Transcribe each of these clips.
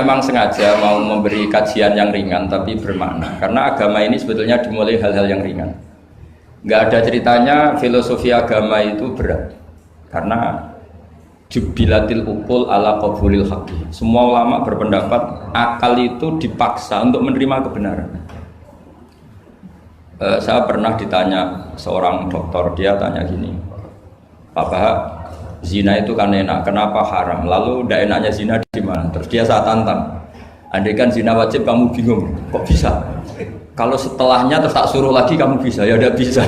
memang sengaja mau memberi kajian yang ringan tapi bermakna. Karena agama ini sebetulnya dimulai hal-hal yang ringan. Nggak ada ceritanya filosofi agama itu berat. Karena jubilatil ukul ala qabulil haqqi. Semua ulama berpendapat akal itu dipaksa untuk menerima kebenaran. Saya pernah ditanya seorang dokter, dia tanya gini, Pak, zina itu kan enak, kenapa haram? Lalu tidak enaknya zina di mana? Terus dia saya tantang, andai kan zina wajib kamu bingung, kok bisa? Kalau setelahnya terus tak suruh lagi kamu bisa, ya udah bisa.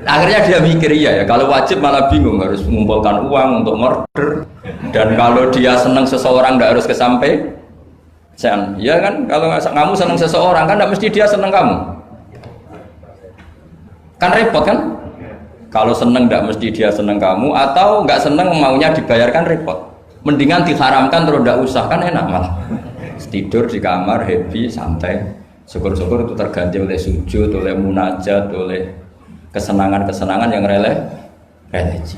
Akhirnya dia mikir ya, kalau wajib malah bingung, harus mengumpulkan uang untuk murder. Dan kalau dia senang seseorang tidak harus kesampai. Ya kan, kalau kamu senang seseorang kan tidak mesti dia senang kamu. Kan repot kan? Kalau senang tidak mesti dia senang kamu, atau nggak senang maunya dibayarkan repot. Mendingan diharamkan terus tidak usah, kan enak malah. Tidur di kamar happy santai. Syukur-syukur itu terganti oleh sujud, oleh munajat, oleh kesenangan-kesenangan yang religi.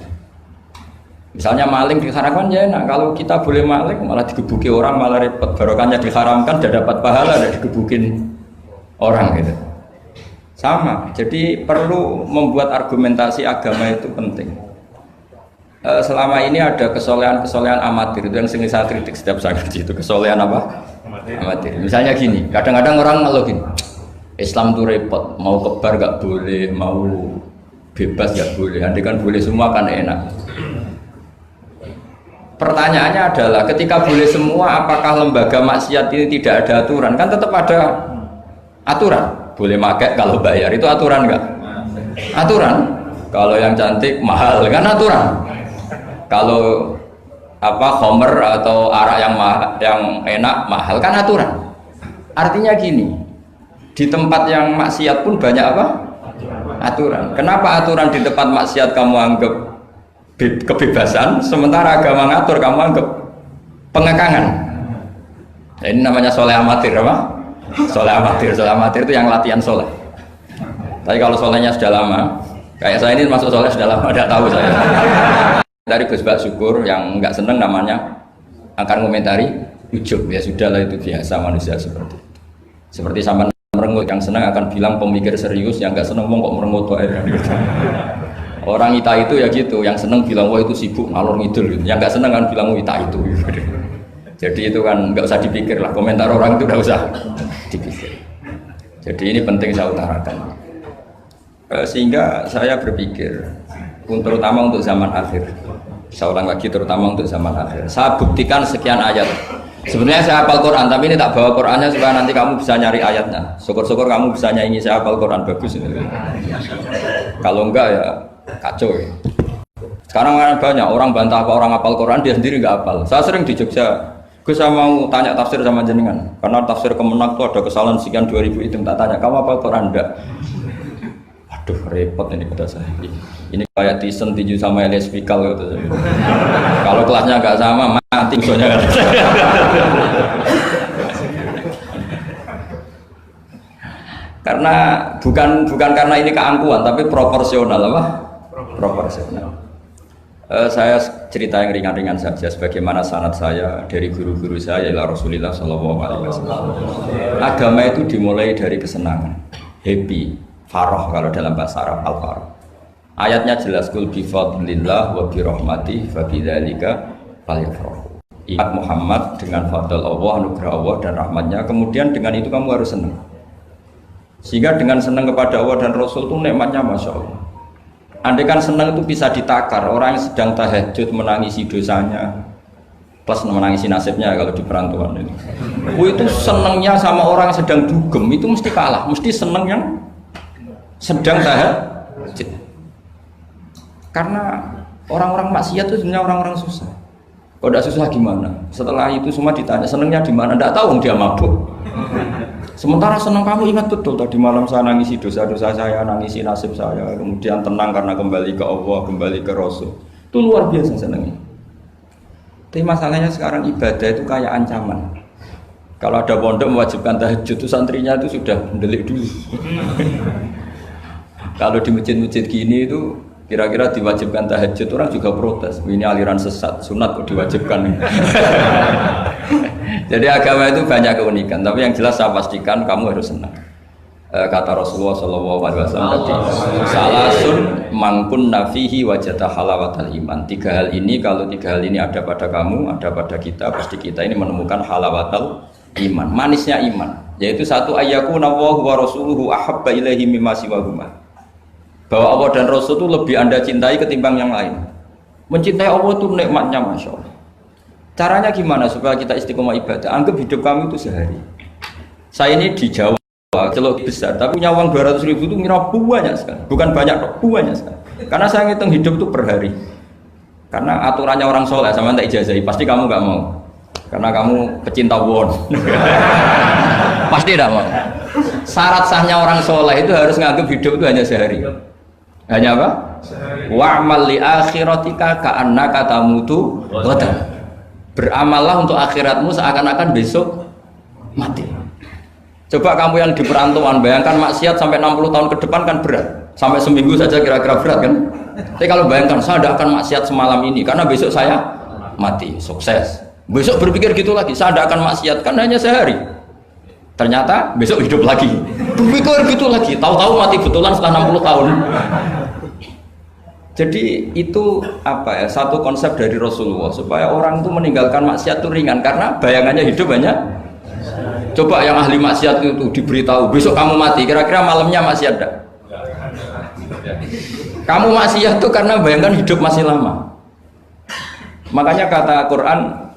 Misalnya maling diharamkan ya enak, kalau kita boleh maling malah digebuki orang malah repot. Barokahnya diharamkan tidak dapat pahala, tidak digebukin orang gitu. Sama, jadi perlu membuat argumentasi agama itu penting. Selama ini ada kesolehan-kesolehan amatir, itu yang sering saya kritik setiap saya ngaji itu, kesolehan apa? Amatir. Misalnya gini, kadang-kadang orang ngeluh gini, Islam itu repot, mau kebar gak boleh, mau bebas gak boleh, andai kan boleh semua kan enak. Pertanyaannya adalah ketika boleh semua, apakah lembaga maksiat ini tidak ada aturan? Kan tetap ada aturan. Boleh pakai kalau bayar, itu aturan enggak? Aturan. Kalau yang cantik mahal kan aturan. Kalau homer atau arak yang enak mahal kan aturan. Artinya gini, di tempat yang maksiat pun banyak apa? Aturan. Kenapa aturan di tempat maksiat kamu anggap kebebasan, sementara agama ngatur kamu anggap pengekangan? Nah, ini namanya soleh amatir apa? Soleh amatir itu yang latihan soleh. Tapi kalau solehnya sudah lama, kayak saya ini masuk soleh sudah lama, tidak tahu saya. Dari Gus Bak Syukur yang nggak seneng namanya akan komentari ujub, ya sudahlah itu biasa manusia seperti itu. Seperti sama merengut, yang senang akan bilang pemikir serius, yang nggak seneng kok merengut gitu. Orang ita itu ya gitu, yang seneng bilang wah itu sibuk ngalor ngidul gitu. Yang nggak seneng kan bilang wah ita itu gitu. Jadi itu kan nggak usah dipikir lah, komentar orang itu nggak usah dipikir. Jadi ini penting saya utarakan. Sehingga saya berpikir, terutama untuk zaman akhir. Saya ulang lagi, terutama untuk zaman akhir. Saya buktikan sekian ayat. Sebenarnya saya hafal Quran, tapi ini tak bawa Qurannya supaya nanti kamu bisa nyari ayatnya. Syukur-syukur kamu bisa nyanyi saya hafal Quran bagus ini. Kalau enggak ya kacau ya. Sekarang banyak orang bantah apa orang hafal Quran, dia sendiri nggak hafal. Saya sering di Jogja, saya mau tanya tafsir sama jenengan, karena tafsir Kemenak itu ada kesalahan sekian 2000 itu, tak tanya kamu hafal Quran enggak? Aduh repot ini kata saya. Ini kayak Tyson tinju sama Elias Pikal gitu. Kalau kelasnya nggak sama mati soalnya. Karena bukan karena ini keangkuhan, tapi proporsional apa? Proporsional. Saya cerita yang ringan-ringan saja, sebagaimana sanad saya dari guru-guru saya ila Rasulullah Shallallahu Alaihi Wasallam. Agama itu dimulai dari kesenangan, happy, farah kalau dalam bahasa Arab al-farah. Ayatnya jelas, kul bi fadlillah wa bi rahmatih fa bidzalika falyafrahu. Ingat Muhammad dengan fadl Allah, anugerah Allah dan rahmatnya, kemudian dengan itu kamu harus senang. Sehingga dengan senang kepada Allah dan Rasul itu nikmatnya Masya Allah. Andai kan senang itu bisa ditakar, orang yang sedang tahajud menangisi dosanya plus menangisi nasibnya kalau di perantauan itu. Itu senangnya sama orang yang sedang dugem itu mesti kalah, mesti senang yang sedang tahajud. Karena orang-orang maksiat itu sebenarnya orang-orang susah. Kalau tidak susah gimana? Setelah itu semua ditanya senangnya di mana? Tidak tahu dia mabuk. Sementara senang kamu ingat betul tadi malam saya nangisi dosa-dosa saya, nangisi nasib saya, kemudian tenang karena kembali ke Allah, kembali ke Rasul. Itu luar biasa senangnya. Tapi masalahnya sekarang ibadah itu kayak ancaman. Kalau ada pondok mewajibkan tahajud itu santrinya itu sudah mendelik dulu. Kalau di masjid-masjid gini itu Kira-kira diwajibkan tahajud orang juga protes. Ini aliran sesat, sunat kok diwajibkan. Jadi agama itu banyak keunikan. Tapi yang jelas saya pastikan kamu harus senang. Kata Rasulullah Shallallahu Alaihi Wasallam tadi, salasun mangkun nafihi wajata halawatal iman. Tiga hal ini, kalau tiga hal ini ada pada kamu, ada pada kita, pasti kita ini menemukan halawatal iman, manisnya iman. Yaitu satu, ayyakuna Allahu wa rasuluhu ahabba ilaihi mimma siwahuma. Bahwa Allah dan Rasul itu lebih Anda cintai ketimbang yang lain. Mencintai Allah itu nikmatnya Masya Allah. Caranya gimana supaya kita istiqomah ibadah? Anggap hidup kami itu sehari. Saya ini di Jawa, celok besar, tapi punya uang 200.000 itu ngira banyak sekali. Bukan banyak, banyak sekali. Karena saya ngitung hidup itu per hari. Karena aturannya orang soleh, sama tak ijazahi, pasti kamu gak mau. Karena kamu pecinta won. Pasti tidak mau. Syarat sahnya orang soleh itu harus nganggap hidup itu hanya sehari. Hanya apa? Wa'mal li akhiratika ka'annaka tamutu ghadan. Beramallah untuk akhiratmu seakan-akan besok mati. Coba kamu yang di perantauan, bayangkan maksiat sampai 60 tahun ke depan kan berat. Sampai seminggu saja kira-kira berat kan? Tapi kalau bayangkan saya tidak akan maksiat semalam ini karena besok saya mati, sukses. Besok berpikir gitu lagi, saya tidak akan maksiat kan hanya sehari. Ternyata besok hidup lagi. Berpikir gitu lagi, tahu-tahu mati betulan setelah 60 tahun. Jadi itu apa ya, satu konsep dari Rasulullah supaya orang itu meninggalkan maksiat itu ringan karena bayangannya hidup hanya. Coba yang ahli maksiat itu diberitahu besok kamu mati, kira-kira malamnya maksiat enggak? Kamu maksiat itu karena bayangkan hidup masih lama. Makanya kata Quran,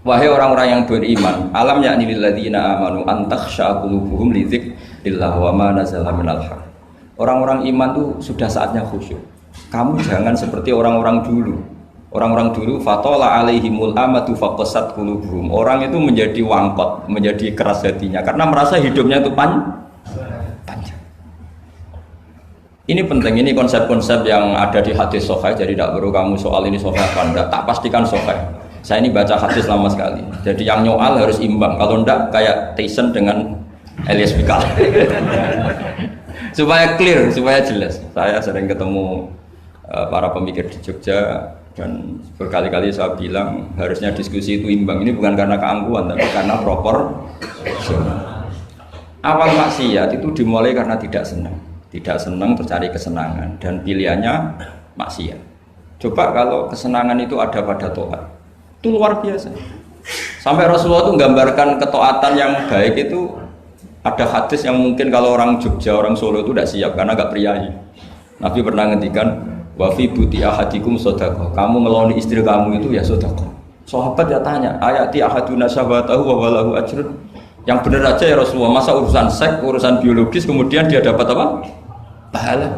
wahai orang-orang yang beriman, alam yakni lil ladzina amanu an takhsha qulubuhum li dzikrillah wa ma nazala minal haq. Orang-orang iman itu sudah saatnya khusyuk. Kamu jangan seperti orang-orang dulu. Orang-orang dulu fatola alaihimul amatu faqasat qulubuhum. Orang itu menjadi wangkot, menjadi keras hatinya karena merasa hidupnya itu panjang. Ini penting, ini konsep-konsep yang ada di hadis sahih. Jadi tidak perlu kamu soal ini sahih apa enggak, tak pastikan sahih. Saya ini baca hadis lama sekali. Jadi yang nyoal harus imbang. Kalau enggak kayak Tyson dengan Elias Pikal. Supaya clear, supaya jelas. Saya sering ketemu para pemikir di Jogja dan berkali-kali saya bilang harusnya diskusi itu imbang. Ini bukan karena keangkuhan tapi karena proper. Awal maksiat itu dimulai karena tidak senang tercari kesenangan dan pilihannya maksiat. Coba kalau kesenangan itu ada pada taat, itu luar biasa. Sampai Rasulullah itu menggambarkan ketaatan yang baik itu. Ada hadis yang mungkin kalau orang Jogja, orang Solo itu tidak siap karena agak priayi. Nabi pernah ngendikan, wa fi buti ahadikum sodaqah. Kamu ngeloni istri kamu itu ya sodaqah. Sahabat ya tanya, ayati ahaduna syahwatahu wa walahu ajrun. Yang benar aja ya Rasulullah, masa urusan seks, urusan biologis kemudian dia dapat apa? Pahala.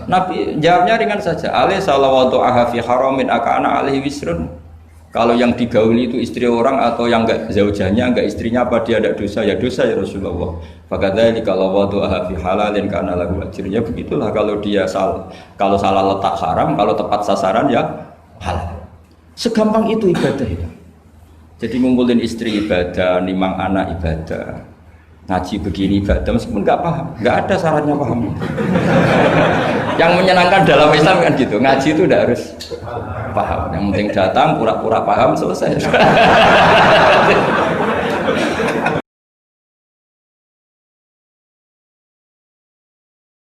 Nabi jawabnya ringan saja. Alaihi salawatu aha fi haramin aka'ana alaihi wisrun. Kalau yang digauli itu istri orang atau yang enggak zaujahnya, enggak istrinya, apa dia ada dosa? Ya dosa ya Rasulullah. Fakadzalika lawatu aha fi halalin kana lahu ajrnya. Begitulah kalau dia kalau salah letak haram, kalau tepat sasaran ya halal. Segampang itu ibadah itu. Jadi ngumpulin istri ibadah, nimang anak ibadah, ngaji begini ibadah meskipun enggak paham, enggak ada syaratnya paham. Yang menyenangkan dalam Islam kan gitu, ngaji itu tidak harus paham, yang penting datang pura-pura paham selesai.